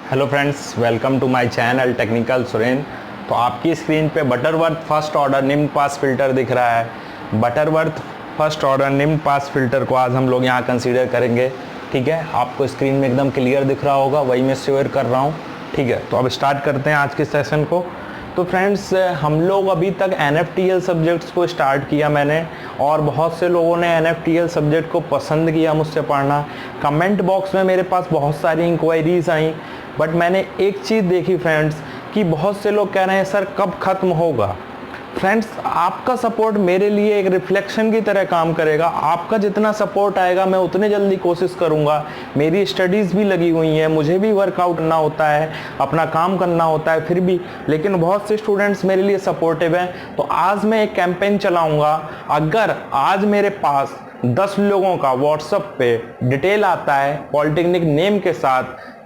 Hello friends, welcome to my channel technical Suren. तो आपकी screen पे बटरवर्थ फर्स्ट ऑर्डर निम्न पास फिल्टर दिख रहा है। बटरवर्थ फर्स्ट ऑर्डर निम्न पास फिल्टर को आज हम लोग यहाँ कंसीडर करेंगे। ठीक है, आपको स्क्रीन में एकदम क्लियर दिख रहा होगा, वही मैं शेयर कर रहा हूँ। ठीक है, तो अब स्टार्ट करते हैं आज के सेशन को। तो फ्रेंड्स, हम लोग अभी तक NFTL सब्जेक्ट्स को स्टार्ट किया मैंने, और बहुत से लोगों ने NFTL सब्जेक्ट को पसंद किया मुझसे पढ़ना। कमेंट बॉक्स में मेरे पास बहुत सारी इंक्वायरीज आई, बट मैंने एक चीज़ देखी फ्रेंड्स कि बहुत से लोग कह रहे हैं सर कब ख़त्म होगा। फ्रेंड्स, आपका सपोर्ट मेरे लिए एक रिफ्लेक्शन की तरह काम करेगा। आपका जितना सपोर्ट आएगा मैं उतने जल्दी कोशिश करूंगा। मेरी स्टडीज़ भी लगी हुई हैं, मुझे भी वर्कआउट करना होता है, अपना काम करना होता है, फिर भी लेकिन बहुत से स्टूडेंट्स मेरे लिए सपोर्टिव हैं। तो आज मैं एक कैंपेन चलाऊंगा। अगर आज मेरे पास 10 लोगों का व्हाट्सएप पे डिटेल आता है पॉलिटेक्निक नेम के साथ,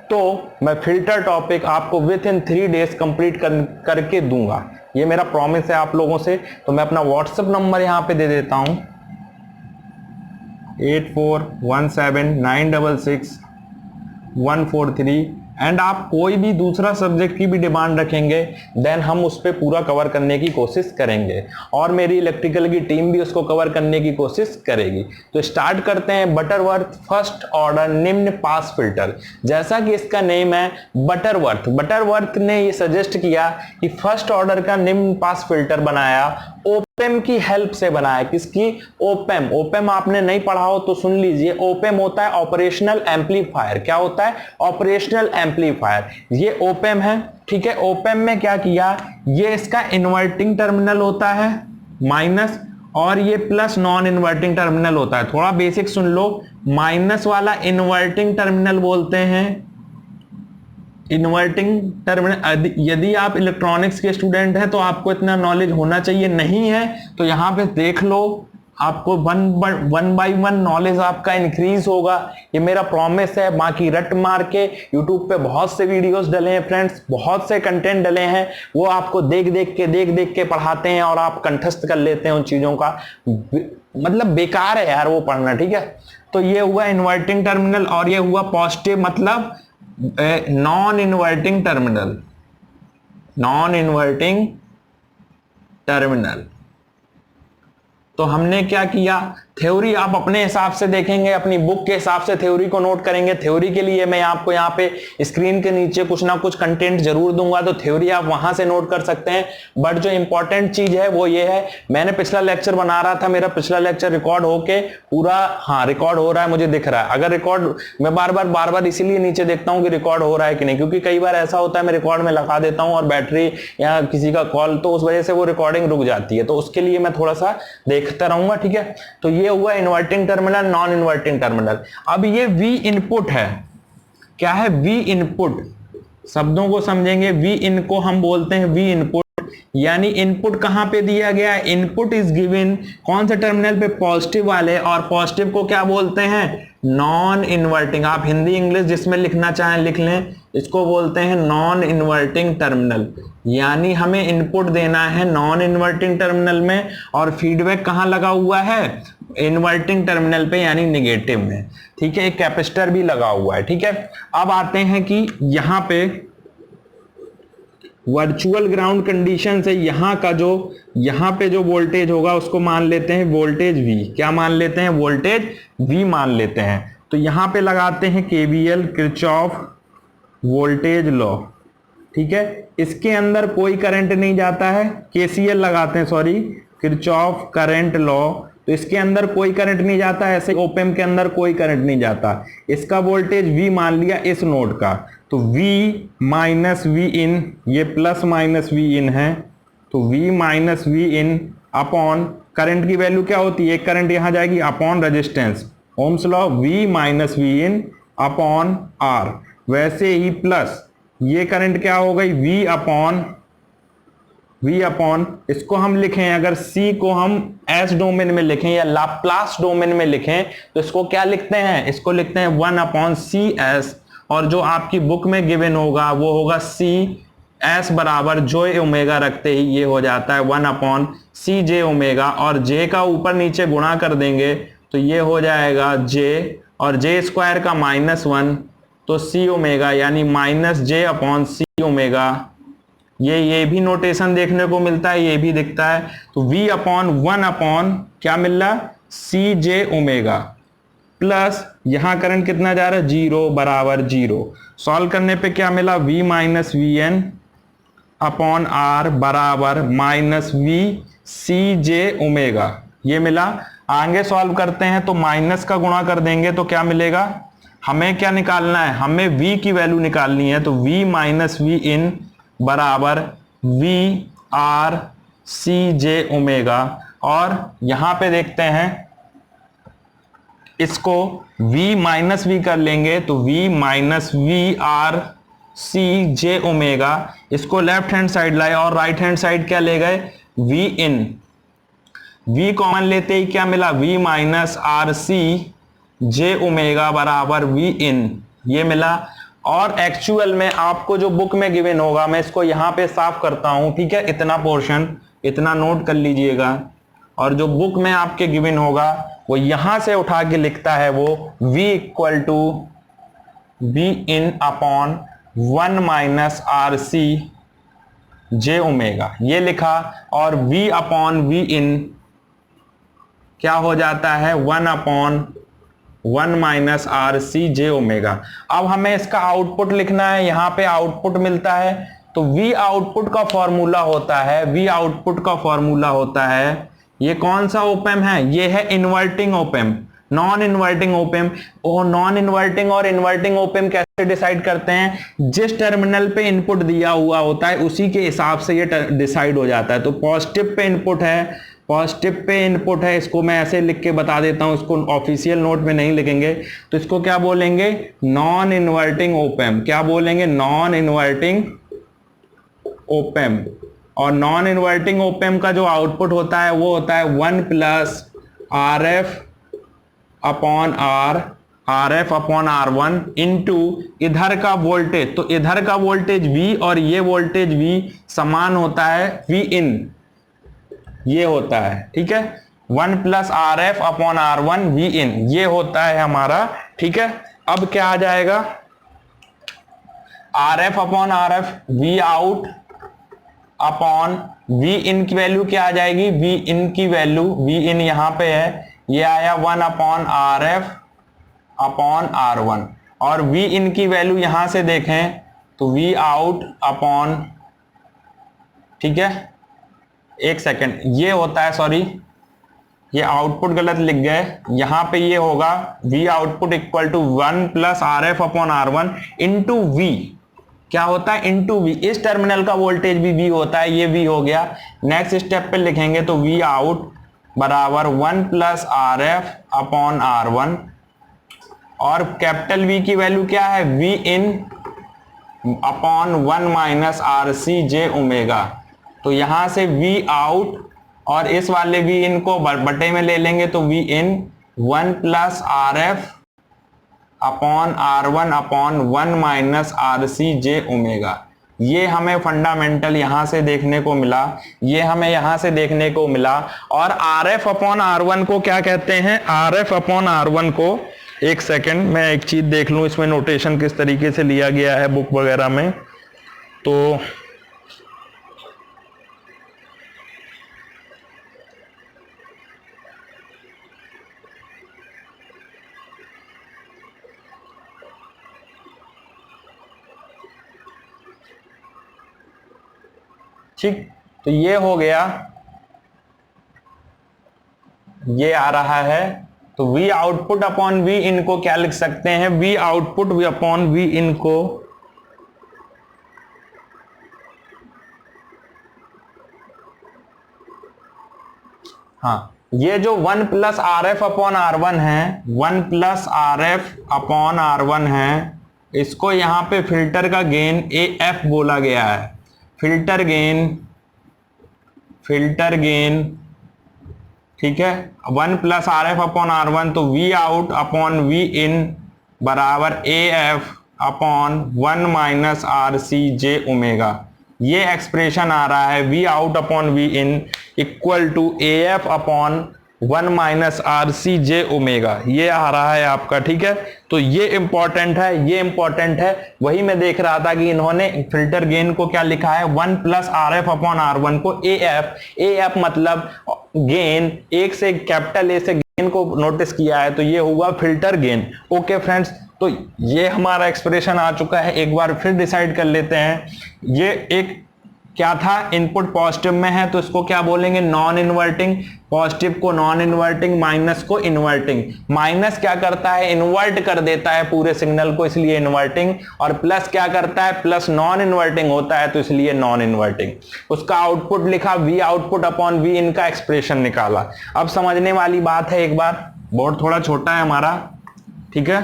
तो मैं फिल्टर टॉपिक आपको विद इन 3 डेज कंप्लीट करके दूंगा। ये मेरा प्रॉमिस है आप लोगों से। तो मैं अपना व्हाट्सएप नंबर यहाँ पे दे देता हूँ 8417966143। एंड आप कोई भी दूसरा सब्जेक्ट की भी डिमांड रखेंगे, देन हम उस पर पूरा कवर करने की कोशिश करेंगे, और मेरी इलेक्ट्रिकल की टीम भी उसको कवर करने की कोशिश करेगी। तो स्टार्ट करते हैं। बटरवर्थ फर्स्ट ऑर्डर निम्न पास फिल्टर, जैसा कि इसका नेम है बटरवर्थ। बटरवर्थ ने ये सजेस्ट किया कि फर्स्ट ऑर्डर का निम्न पास फिल्टर बनाया, ओपेम की हेल्प से बनाया। किसकी? ओपेम। ओपेम आपने नहीं पढ़ा हो तो सुन लीजिए। ओपेम होता है ऑपरेशनल एम्पलीफायर। क्या होता है? Operational amplifier. ये ओपेम है। ठीक है, ओपेम में क्या किया, ये इसका इन्वर्टिंग टर्मिनल होता है माइनस, और ये प्लस नॉन इन्वर्टिंग टर्मिनल होता है। थोड़ा बेसिक सुन लो, माइनस वाला इन्वर्टिंग टर्मिनल बोलते हैं। इन्वर्टिंग टर्मिनल, यदि आप इलेक्ट्रॉनिक्स के स्टूडेंट हैं तो आपको इतना नॉलेज होना चाहिए, नहीं है तो यहाँ पे देख लो, आपको वन बाय वन नॉलेज आपका इंक्रीज होगा। ये मेरा प्रॉमिस है। बाकी रट मार के यूट्यूब पे बहुत से वीडियोस डले हैं फ्रेंड्स, बहुत से कंटेंट डले हैं, वो आपको देख देख के पढ़ाते हैं और आप कंठस्थ कर लेते हैं उन चीजों का। मतलब बेकार है यार वो पढ़ना। ठीक है, तो ये हुआ इन्वर्टिंग टर्मिनल, और ये हुआ पॉजिटिव मतलब non inverting terminal. Non inverting terminal. तो हमने क्या किया, थ्योरी आप अपने हिसाब से देखेंगे, अपनी बुक के हिसाब से थ्योरी को नोट करेंगे। थ्योरी के लिए मैं आपको यहाँ पे स्क्रीन के नीचे कुछ ना कुछ कंटेंट जरूर दूंगा, तो थ्योरी आप वहां से नोट कर सकते हैं। बट जो इंपॉर्टेंट चीज है वो ये है, मैंने पिछला लेक्चर बना रहा था, मेरा पिछला लेक्चर रिकॉर्ड होके पूरा, हाँ रिकॉर्ड हो रहा है, मुझे दिख रहा है। अगर रिकॉर्ड, मैं बार बार इसीलिए नीचे देखता हूँ कि रिकॉर्ड हो रहा है कि नहीं, क्योंकि कई बार ऐसा होता है मैं रिकॉर्ड में लगा देता हूँ और बैटरी या किसी का कॉल, तो उस वजह से वो रिकॉर्डिंग रुक जाती है। तो उसके लिए मैं थोड़ा सा देखता रहूंगा। ठीक है, तो ये हुआ inverting terminal, non inverting terminal. अब ये V इनपुट है। क्या है? V input. शब्दों को समझेंगे। V इन को हम बोलते हैं V इनपुट, यानी इनपुट कहां पे दिया गया है? इनपुट इज गिवन कौन से टर्मिनल पे? पॉजिटिव वाले। और पॉजिटिव को क्या बोलते हैं? Non inverting. आप हिंदी इंग्लिश जिसमें लिखना चाहें लिख लें, इसको बोलते हैं नॉन इन्वर्टिंग टर्मिनल। यानी हमें इनपुट देना है नॉन इन्वर्टिंग टर्मिनल में, और फीडबैक कहां लगा हुआ है? इन्वर्टिंग टर्मिनल पे, यानी नेगेटिव में। ठीक है, एक कैपेसिटर भी लगा हुआ है। ठीक है, अब आते हैं कि यहां पे वर्चुअल ग्राउंड कंडीशन से यहाँ पे जो वोल्टेज होगा उसको मान लेते हैं वोल्टेज V। क्या मान लेते हैं? वोल्टेज V मान लेते हैं। तो यहाँ पे लगाते हैं KVL, किरचॉफ वोल्टेज लॉ। ठीक है, इसके अंदर कोई करंट नहीं जाता है। KCL लगाते हैं, सॉरी, किरचॉफ करंट लॉ। तो इसके अंदर कोई करंट नहीं जाता, ऐसे ओपेम के अंदर कोई करंट नहीं जाता। इसका वोल्टेज V मान लिया इस नोड का, तो V माइनस V इन, ये प्लस माइनस V इन है, तो V minus V in upon current की वैल्यू क्या होती है? एक करंट यहां जाएगी upon resistance, Ohm's law, V minus V in upon R। वैसे ही प्लस ये करंट क्या हो गई? V अपॉन, इसको हम लिखें, अगर C को हम S डोमेन में लिखें या लाप्लास डोमेन में लिखें तो इसको क्या लिखते हैं? इसको लिखते हैं 1/CS, और जो आपकी बुक में गिवन होगा वो होगा CS बराबर जो ओमेगा रखते ही ये हो जाता है 1/CJ ओमेगा, और J का ऊपर नीचे गुणा कर देंगे तो ये हो जाएगा J, और J स्क्वायर का -1, तो सी ओमेगा यानी माइनस जे अपॉन सी ओमेगा। ये भी नोटेशन देखने को मिलता है, ये भी दिखता है। तो v अपॉन 1 अपॉन क्या मिल रहा, सी जे ओमेगा, प्लस यहां करंट कितना जा रहा है, 0 बराबर 0। सॉल्व करने पे क्या मिला, v minus V N upon R बराबर minus V C J omega, ये मिला। आगे सॉल्व करते हैं तो माइनस का गुणा कर देंगे तो क्या मिलेगा, हमें क्या निकालना है, हमें v की वैल्यू निकालनी है। तो v माइनस वी इन बराबर V R C J omega. और यहां पे देखते हैं, इसको v माइनस वी कर लेंगे तो v minus V R C J omega. इसको लेफ्ट हैंड साइड लाए और राइट हैंड साइड क्या ले गए, v इन। v कॉमन लेते ही क्या मिला, v minus R C J omega बराबर v इन, ये मिला। और एक्चुअल में आपको जो बुक में गिवन होगा, मैं इसको यहां पे साफ करता हूं, ठीक है, इतना पोर्शन इतना नोट कर लीजिएगा। और जो बुक में आपके गिवन होगा वो यहां से उठा के लिखता है, वो v equal to v in upon 1 minus R C J omega, ये लिखा। और v अपॉन v इन क्या हो जाता है, 1 upon 1 minus R C J omega. अब हमें इसका आउटपुट लिखना है, यहां पे आउटपुट मिलता है। तो v आउटपुट का फॉर्मूला होता है, v आउटपुट का फॉर्मूला होता है, ये कौन सा ओपेम है, ये है inverting op-amp, non inverting opamp. और नॉन इन्वर्टिंग और इन्वर्टिंग ओपेम कैसे डिसाइड करते हैं, जिस टर्मिनल पे इनपुट दिया हुआ होता है उसी के हिसाब से ये डिसाइड हो जाता है। तो पॉजिटिव पे इनपुट है, पॉजिटिव पे इनपुट है, इसको मैं ऐसे लिख के बता देता हूं, इसको ऑफिशियल नोट में नहीं लिखेंगे। तो इसको क्या बोलेंगे, नॉन इन्वर्टिंग ओपेम। क्या बोलेंगे, नॉन इन्वर्टिंग ओपेम। और नॉन इन्वर्टिंग ओपेम का जो आउटपुट होता है वो होता है 1 plus R F upon R F upon R one into इधर का वोल्टेज। तो इधर का वोल्टेज V और ये वोल्टेज V समान होता है V इन, ये होता है, ठीक है, 1 plus R F upon R one V in, ये होता है हमारा, ठीक है। अब क्या आ जाएगा, R F upon R F V out upon V in की वैल्यू क्या आ जाएगी, वी इन की वैल्यू, वी इन यहां पे है, ये आया 1 upon R F upon R one. और वी इन की वैल्यू यहां से देखें तो वी आउट अपॉन, ठीक है, एक सेकेंड, ये होता है, सॉरी ये आउटपुट गलत लिख गए, यहां पे ये होगा V output equal to 1 plus R F upon R one into V, क्या होता है, इंटू वी। इस टर्मिनल का वोल्टेज भी V होता है, ये V हो गया। नेक्स्ट स्टेप पे लिखेंगे तो V आउट बराबर 1 plus R F upon R one. और कैपिटल V की वैल्यू क्या है, V in upon 1 minus R C J omega. तो यहां से V आउट और इस वाले V इन को बटे में ले लेंगे तो V in 1 plus R F upon R one upon 1 minus R C J omega. ये हमें फंडामेंटल यहां से देखने को मिला, ये हमें यहां से देखने को मिला। और R F upon R one को क्या कहते हैं, R F upon R one को, एक सेकेंड मैं एक चीज देख लूं इसमें नोटेशन किस तरीके से लिया गया है बुक वगैरह में। तो ठीक, तो ये हो गया, ये आ रहा है। तो V output upon V in को क्या लिख सकते हैं, V output upon V in को हाँ, ये जो 1 plus R F upon R one है, 1 plus R F upon R one है, इसको यहां पे फिल्टर का गेन AF बोला गया है। फिल्टर गेन, ठीक है, 1 plus R F upon R one, तो V out upon V in बराबर AF upon 1 minus R C J omega. ये एक्सप्रेशन आ रहा है V out upon V in equal to AF upon 1 minus R C J omega, ये आ रहा है आपका, ठीक है। तो ये इंपॉर्टेंट है, ये इंपॉर्टेंट है। वही मैं देख रहा था कि इन्होंने फिल्टर गेन को क्या लिखा है, 1 plus R F upon R one को ए एफ, ए एफ मतलब गेन, एक से कैपिटल ए से गेन को नोटिस किया है, तो ये हुआ फिल्टर गेन। ओके फ्रेंड्स, तो ये हमारा एक्सप्रेशन आ चुका है। एक बार फिर डिसाइड कर लेते हैं, ये एक क्या था, इनपुट पॉजिटिव में है तो इसको क्या बोलेंगे, नॉन इन्वर्टिंग, पॉजिटिव को नॉन इन्वर्टिंग, माइनस को इन्वर्टिंग। माइनस क्या करता है, इन्वर्ट कर देता है पूरे सिग्नल को, इसलिए इन्वर्टिंग, और प्लस क्या करता है, प्लस नॉन इन्वर्टिंग होता है तो इसलिए नॉन इन्वर्टिंग। उसका आउटपुट लिखा, वी आउटपुट अपॉन वी इन का एक्सप्रेशन निकाला। अब समझने वाली बात है, एक बार, बोर्ड थोड़ा छोटा है हमारा, ठीक है,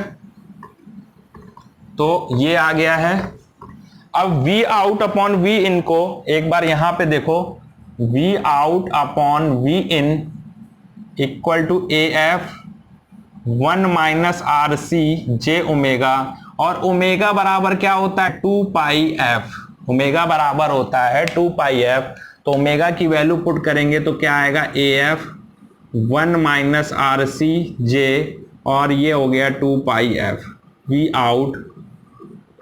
तो ये आ गया है। अब V out upon V in को एक बार यहां पे देखो, V out upon V in equal to A F 1 minus R C J omega, और ओमेगा बराबर क्या होता है, 2 पाई एफ, ओमेगा बराबर होता है 2 पाई एफ। तो ओमेगा की वैल्यू पुट करेंगे तो क्या आएगा, A F 1 minus R C J, और ये हो गया 2 pi F V out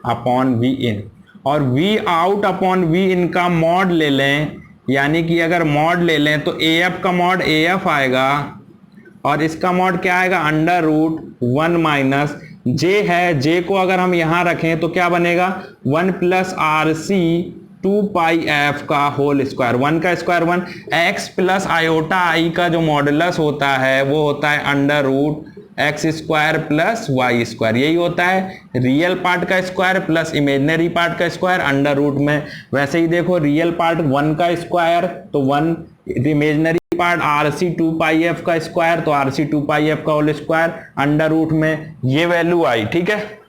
upon V in. और V आउट अपॉन V इन का मॉड ले लें, यानी कि अगर मॉड ले लें तो AF का मॉड AF आएगा, और इसका मॉड क्या आएगा, अंडर रूट 1 माइनस J है, J को अगर हम यहां रखें तो क्या बनेगा, 1 plus R C 2 pi F का होल स्क्वायर, 1 का square 1, x plus iota I का जो मॉडुलस होता है वो होता है under root X square plus Y square, यही होता है रियल पार्ट का स्क्वायर प्लस इमेजिनरी पार्ट का स्क्वायर अंडर रूट में। वैसे ही देखो, रियल पार्ट 1 का स्क्वायर तो 1, imaginary part are C 2 pi F का स्क्वायर तो आर सी 2 पाई एफ का होल स्क्वायर अंडर रूट में, ये वैल्यू आई, ठीक है।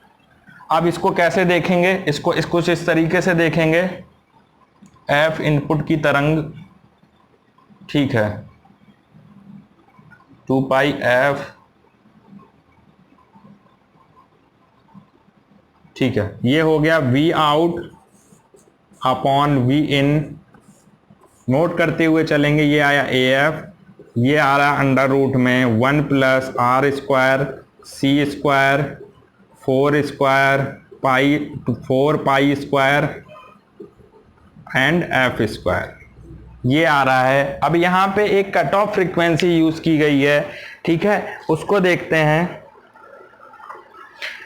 अब इसको कैसे देखेंगे, इसको कुछ इस तरीके से देखेंगे, एफ इनपुट की तरंग, ठीक है, 2 पाई एफ, ठीक है, ये हो गया V आउट अपॉन V इन। नोट करते हुए चलेंगे, ये आया AF, ये आ रहा अंडर रूट में 1 plus R square C square 4 square pi 4 pi square and F square, ये आ रहा है। अब यहाँ पे एक कट ऑफ फ्रीक्वेंसी यूज की गई है, ठीक है, उसको देखते हैं।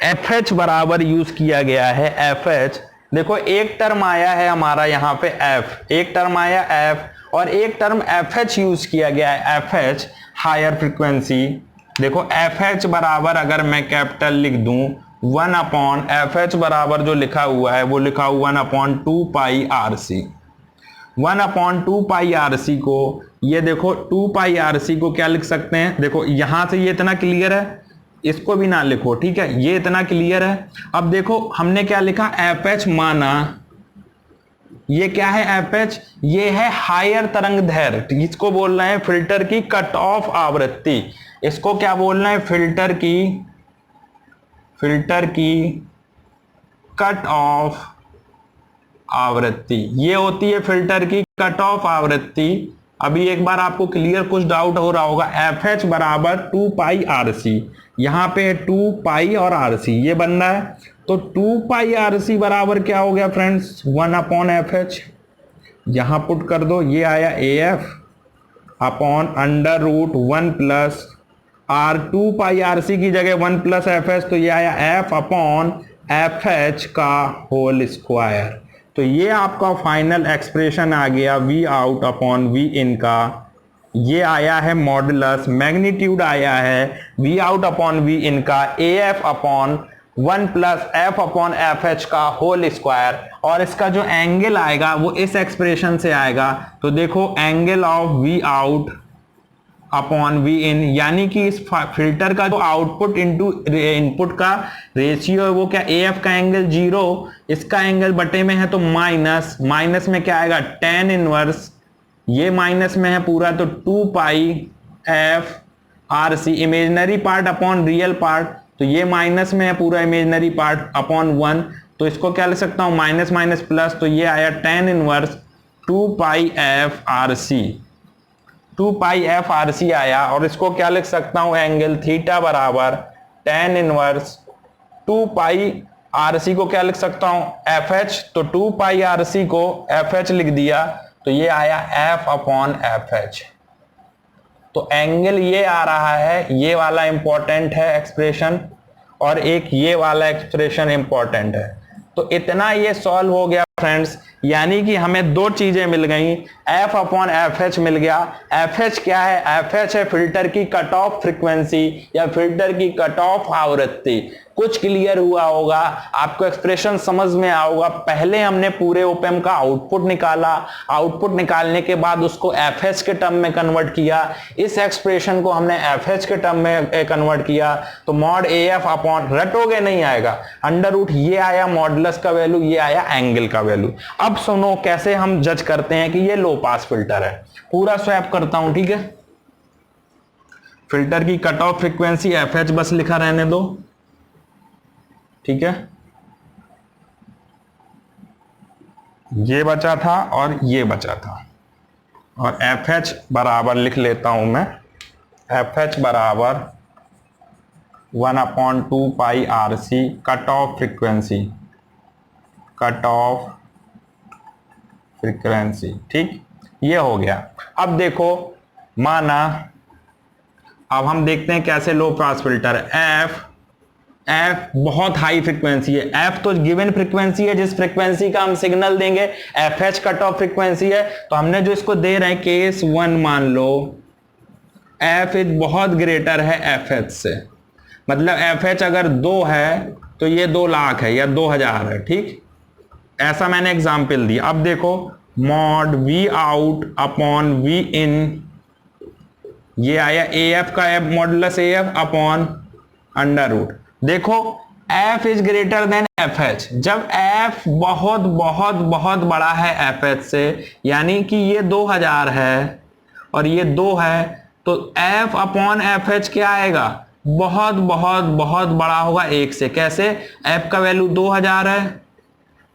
FH बराबर यूज किया गया है, FH देखो, एक टर्म आया है हमारा यहाँ पे F, एक टर्म आया F, और एक टर्म FH यूज किया गया है, FH हायर फ्रीक्वेंसी। देखो FH बराबर अगर मैं कैपिटल लिख दूं 1 अपॉन, FH बराबर जो लिखा हुआ है वो लिखा हुआ 1 अपॉन 2 पाई आर सी, 1 अपॉन 2 पाई आर सी को, ये देखो 2 पाई आर सी को क्या लिख सकते हैं, देखो यहां से ये इतना क्लियर है, इसको भी ना लिखो, ठीक है, ये इतना क्लियर है। अब देखो हमने क्या लिखा, FH माना, ये क्या है FH, ये है हायर तरंग दैर्ध्य, इसको बोल रहे हैं फिल्टर की कट ऑफ आवृत्ति, इसको क्या बोलना है, फिल्टर की कट ऑफ आवृत्ति, ये होती है फिल्टर की कट ऑफ आवृत्ति। अभी एक बार आपको क्लियर कुछ डाउट हो रहा होगा, FH बराबर 2 पाई आर सी, यहाँ पे 2 पाई और आर सी ये बन रहा है, तो 2 पाई आर सी बराबर क्या हो गया फ्रेंड्स, 1 अपॉन FH, यहाँ पुट कर दो, ये आया AF upon under root 1 plus R, 2 pi R C की जगह 1 प्लस FH, तो ये आया F अपॉन FH का होल स्क्वायर। तो ये आपका फाइनल एक्सप्रेशन आ गया V आउट अपॉन V इन का, ये आया है मॉडुलस, मैग्नीट्यूड आया है V आउट अपॉन V इन का AF upon 1 plus F upon FH का होल स्क्वायर, और इसका जो एंगल आएगा वो इस एक्सप्रेशन से आएगा। तो देखो angle of V out upon V इन, यानी कि इस फिल्टर का जो आउटपुट इनटू इनपुट का रेशियो है वो क्या, AF का एंगल 0, इसका एंगल बटे में है तो माइनस, माइनस में क्या आएगा, tan इनवर्स, ये माइनस में है पूरा तो 2 pi F R C, imaginary part upon real part, तो ये माइनस में है पूरा इमेजिनरी पार्ट अपॉन 1, तो इसको क्या लिख सकता हूं, माइनस माइनस प्लस, तो ये आया tan inverse 2 pi F R C, 2 pi F R C आया, और इसको क्या लिख सकता हूं, एंगल थीटा बराबर tan इनवर्स 2 पाई आर सी को क्या लिख सकता हूं, एफ एच। तो 2 पाई आर सी को एफ एच लिख दिया, तो ये आया एफ अपॉन एफ एच। तो एंगल ये आ रहा है, ये वाला इंपॉर्टेंट है एक्सप्रेशन, और एक ये वाला एक्सप्रेशन इंपॉर्टेंट है। तो इतना ये सॉल्व हो गया फ्रेंड्स, यानी कि हमें दो चीजें मिल गई, एफ अपॉन एफ एच मिल गया। एफ एच क्या है, एफ एच है फिल्टर की कट ऑफ फ्रीक्वेंसी या फिल्टर की कट ऑफ आवृत्ति। कुछ क्लियर हुआ होगा, आपको एक्सप्रेशन समझ में आएगा। पहले हमने पूरे ओपेम का आउटपुट निकाला, आउटपुट निकालने के बाद उसको एफ एच के टर्म में कन्वर्ट किया, इस एक्सप्रेशन को हमने एफ एच के टर्म में कन्वर्ट किया। तो मॉड ए एफ अपॉन, रटोगे नहीं आएगा, अंडर रूट ये आया मॉडुलस का वैल्यू, ये आया एंगल का वैल्यू। अब सुनो कैसे हम जज करते हैं कि ये लो पास फिल्टर है। पूरा स्वैप करता हूं, ठीक है। फिल्टर की cut off frequency F H बस लिखा रहने दो, ठीक है। ये बचा था और ये बचा था, और एफ एच बराबर लिख लेता हूं मैं, एफ एच बराबर 1/2 pi R C cut off frequency, cut off frequency, ठीक। ये हो गया। अब देखो, माना अब हम देखते हैं कैसे लो पास फिल्टर है। एफ बहुत हाई फ्रीक्वेंसी है, एफ तो गिवन फ्रीक्वेंसी है जिस फ्रीक्वेंसी का हम सिग्नल देंगे, F H cut off frequency है। तो हमने जो इसको दे रहे हैं केस 1 मान लो, एफ इज बहुत ग्रेटर है एफ एच से, मतलब एफ एच अगर 2 है तो ये 2 लाख है या 2000 है, ठीक। ऐसा मैंने एग्जाम्पल दिया। अब देखो, mod V out upon V in, ये आया ए एफ का F modulus A F upon under root. देखो f is greater than F H, जब f बहुत बहुत बहुत बड़ा है एफ एच से, यानी कि ये 2000 है और ये 2 है, तो f अपॉन एफ एच क्या आएगा, बहुत बहुत बहुत बड़ा होगा 1 से। कैसे, f का वैल्यू 2000 है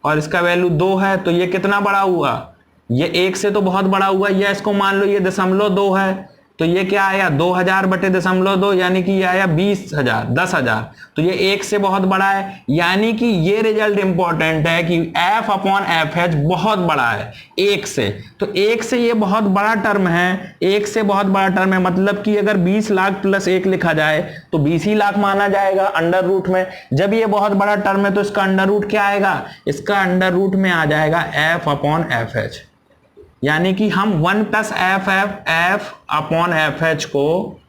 और इसका वैल्यू 2 है, तो ये कितना बड़ा हुआ, ये 1 से तो बहुत बड़ा हुआ। या इसको मान लो ये 0.2 है, तो ये क्या आया 2000 बटे 0.2, यानी कि ये आया 20,000, 10,000। तो ये 1 से बहुत बड़ा है, यानी कि ये रिजल्ट इंपॉर्टेंट है कि f अपॉन एफ एच बहुत बड़ा है 1 से। तो 1 से ये बहुत बड़ा टर्म है, 1 से बहुत बड़ा टर्म है, मतलब कि अगर 20 लाख प्लस 1 लिखा जाए तो 20 ही लाख माना जाएगा अंडर रूट में। जब ये बहुत बड़ा टर्म है तो इसका अंडर रूट क्या आएगा, इसका अंडर रूट में आ जाएगा f अपॉन एफ एच, यानी कि हम 1 plus F upon F H को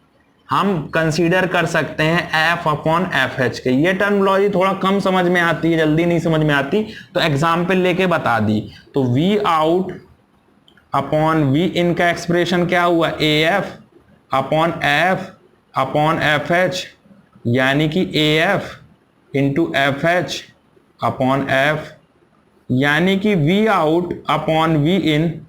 हम कंसीडर कर सकते हैं एफ अपॉन एफ एच के। ये टर्मिनोलॉजी थोड़ा कम समझ में आती है, जल्दी नहीं समझ में आती, तो एग्जाम्पल लेके बता दी। तो वी आउट अपॉन वी इन का एक्सप्रेशन क्या हुआ, ए एफ अपॉन एफ एच, यानी कि A F into F H upon F, यानी कि वी आउट अपॉन वी इन।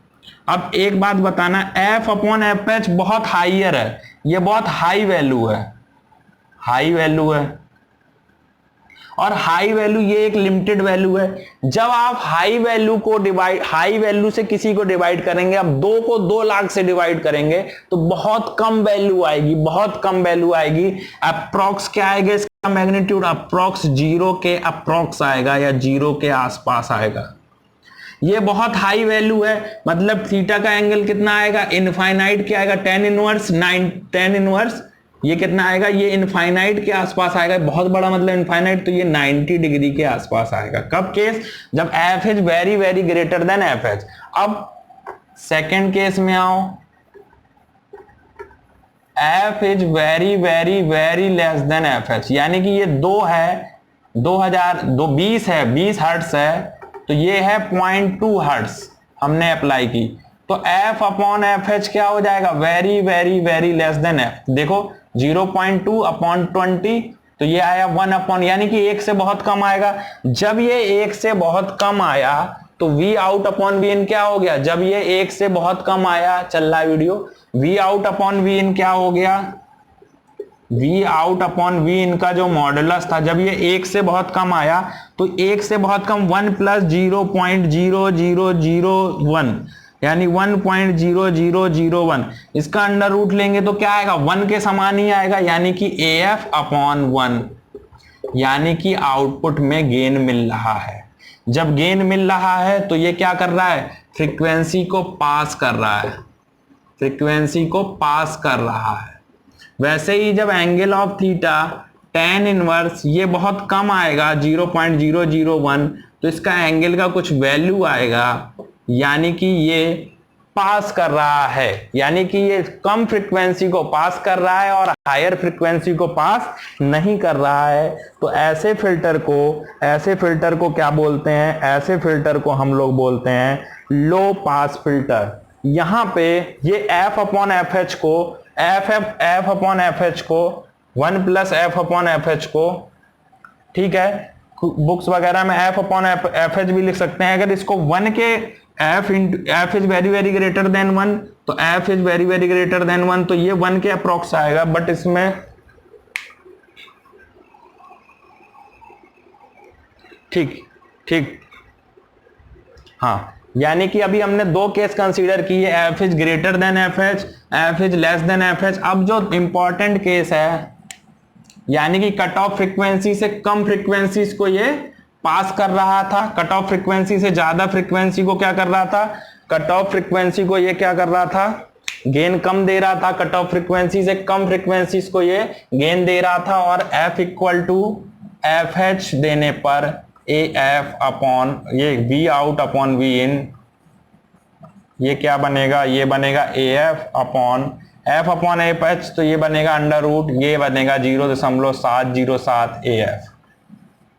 अब एक बात बताना, f अपॉन एफ एच बहुत हाइयर है, ये बहुत हाई वैल्यू है, हाई वैल्यू है, और हाई वैल्यू ये एक लिमिटेड वैल्यू है। जब आप हाई वैल्यू को डिवाइड, हाई वैल्यू से किसी को डिवाइड करेंगे, अब 2 को 2 लाख से डिवाइड करेंगे तो बहुत कम वैल्यू आएगी, बहुत कम वैल्यू आएगी। अप्रॉक्स क्या आएगा, इसका मैग्नीट्यूड अप्रॉक्स 0 के अप्रॉक्स आएगा या 0 के आसपास आएगा। ये बहुत हाई वैल्यू है, मतलब थीटा का एंगल कितना आएगा, इनफाइनाइट क्या आएगा, tan इनवर्स ये कितना आएगा, ये इनफाइनाइट के आसपास आएगा, बहुत बड़ा मतलब इनफाइनाइट, तो ये 90 डिग्री के आसपास आएगा। कब केस, जब F is very very greater than F H. अब सेकेंड केस में आओ, F is very very very less than F H, यानी कि ये 2 है, 20 है, 20 हर्ट्ज है, तो ये है 0.2 हर्ट्ज हमने अप्लाई की। तो f अपॉन एफ एच क्या हो जाएगा, very very very less than f। देखो 0.2 अपॉन 20, तो ये आया 1 अपॉन, यानी कि 1 से बहुत कम आएगा। जब ये 1 से बहुत कम आया तो v आउट अपॉन v इन क्या हो गया, जब ये 1 से बहुत कम आया, चल रहा है video, v out upon v इन क्या हो गया, v आउट अपॉन v इनका जो मॉडुलस था, जब ये 1 से बहुत कम आया तो 1 से बहुत कम 1 प्लस 0.0001, यानी 1.0001, इसका अंडर रूट लेंगे तो क्या आएगा, 1 के समान ही आएगा, यानी कि AF अपॉन 1, यानी कि आउटपुट में गेन मिल रहा है। जब गेन मिल रहा है तो ये क्या कर रहा है, फ्रीक्वेंसी को पास कर रहा है, फ्रीक्वेंसी को पास कर रहा है। वैसे ही जब angle of theta tan inverse ये बहुत कम आएगा 0.001, तो इसका एंगल का कुछ वैल्यू आएगा, यानी कि ये पास कर रहा है, यानी कि ये कम फ्रीक्वेंसी को पास कर रहा है और हायर फ्रीक्वेंसी को पास नहीं कर रहा है। तो ऐसे फिल्टर को क्या बोलते हैं, ऐसे फिल्टर को हम लोग बोलते हैं लो पास फिल्टर। यहां पे ये f अपॉन एफ एच को, f अपॉन एफ एच को 1 plus f upon F H को, ठीक है, बुक्स वगैरह में f अपॉन एफ एच भी लिख सकते हैं। अगर इसको 1 के f is very very greater than 1, तो f is very very greater than 1, तो ये 1 के अप्रोक्स आएगा। बट इसमें ठीक हाँ, यानी कि अभी हमने दो केस कंसीडर किए, f is greater than F H, f is less than F H. अब जो इंपॉर्टेंट केस है, यानी कि कट ऑफ फ्रीक्वेंसी से कम फ्रीक्वेंसीज को ये पास कर रहा था, कट ऑफ फ्रीक्वेंसी से ज्यादा फ्रीक्वेंसी को क्या कर रहा था, कट ऑफ फ्रीक्वेंसी को ये क्या कर रहा था, गेन कम दे रहा था, कट ऑफ फ्रीक्वेंसी से कम फ्रीक्वेंसीज को ये गेन दे रहा था। और f equal to F H देने पर AF अपॉन ये V out upon V in, ये क्या बनेगा, ये बनेगा AF upon F upon F H, तो ये बनेगा अंडर रूट, ये बनेगा 0.707 AF।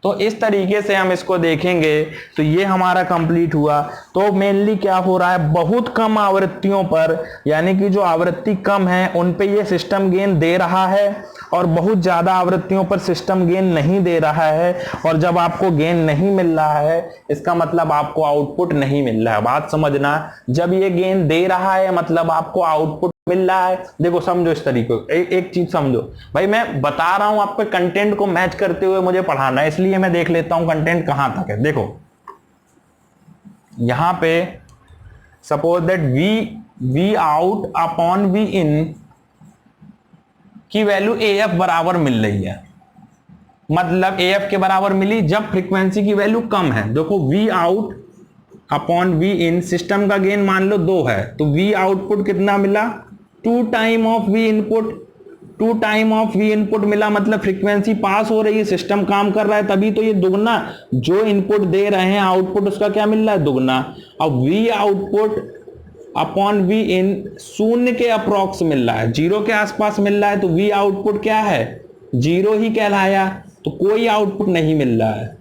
तो इस तरीके से हम इसको देखेंगे तो ये हमारा कंप्लीट हुआ। तो मेनली क्या हो रहा है, बहुत कम आवृत्तियों पर, यानी कि जो आवृत्ति कम है उन पे ये सिस्टम गेन दे रहा है, और बहुत ज्यादा आवृत्तियों पर सिस्टम गेन नहीं दे रहा है। और जब आपको गेन नहीं मिल रहा है, इसका मतलब आपको आउटपुट नहीं मिल रहा है। बात समझना, जब ये गेन दे रहा है मतलब आपको आउटपुट मिल रहा है। देखो समझो इस तरीके को, एक चीज समझो भाई, मैं बता रहा हूं आपको, कंटेंट को मैच करते हुए मुझे पढ़ाना है, इसलिए मैं देख लेता हूं कंटेंट कहां तक है। देखो यहां पे suppose that V out upon V in की वैल्यू AF बराबर मिल रही है, मतलब AF के बराबर मिली जब फ्रीक्वेंसी की वैल्यू कम है। देखो V out upon V in, system का गेन मान लो 2 है, तो वी आउटपुट कितना मिला, 2 time of we input, 2 time of we input मिला, मतलब फ्रीक्वेंसी पास हो रही है, सिस्टम काम कर रहा है, तभी तो ये दुगना जो इनपुट दे रहे हैं आउटपुट उसका क्या मिल रहा है, दुगना। अब वी आउटपुट अपॉन वी इन 0 के अप्रोक्स मिल रहा है, 0 के आसपास मिल रहा है, तो वी आउटपुट क्या है, 0 ही कहलाया, तो कोई आउटपुट नहीं मिल रहा है,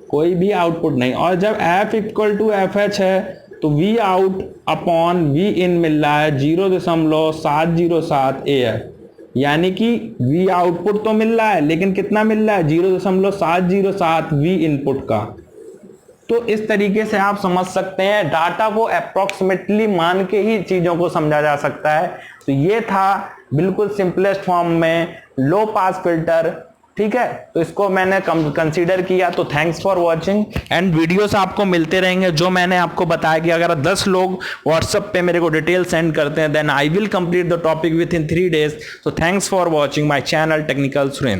कोई भी आउटपुट नहीं। और जब f equal to F H है तो V out upon V in मिल रहा है 0.707 AF, यानी कि वी आउटपुट तो मिल रहा है लेकिन कितना मिल रहा है, 0.707 वी इनपुट का। तो इस तरीके से आप समझ सकते हैं, डाटा को अप्रोक्सीमेटली मान के ही चीजों को समझा जा सकता है। तो ये था बिल्कुल सिंपलेस्ट फॉर्म में लो पास फिल्टर, ठीक है। तो इसको मैंने कंसीडर किया। तो thanks for watching, and videos आपको मिलते रहेंगे। जो मैंने आपको बताया कि अगर 10 लोग व्हाट्सएप पे मेरे को डिटेल सेंड करते हैं, then I will complete the topic within 3 days। So thanks for watching my channel Technical Suren।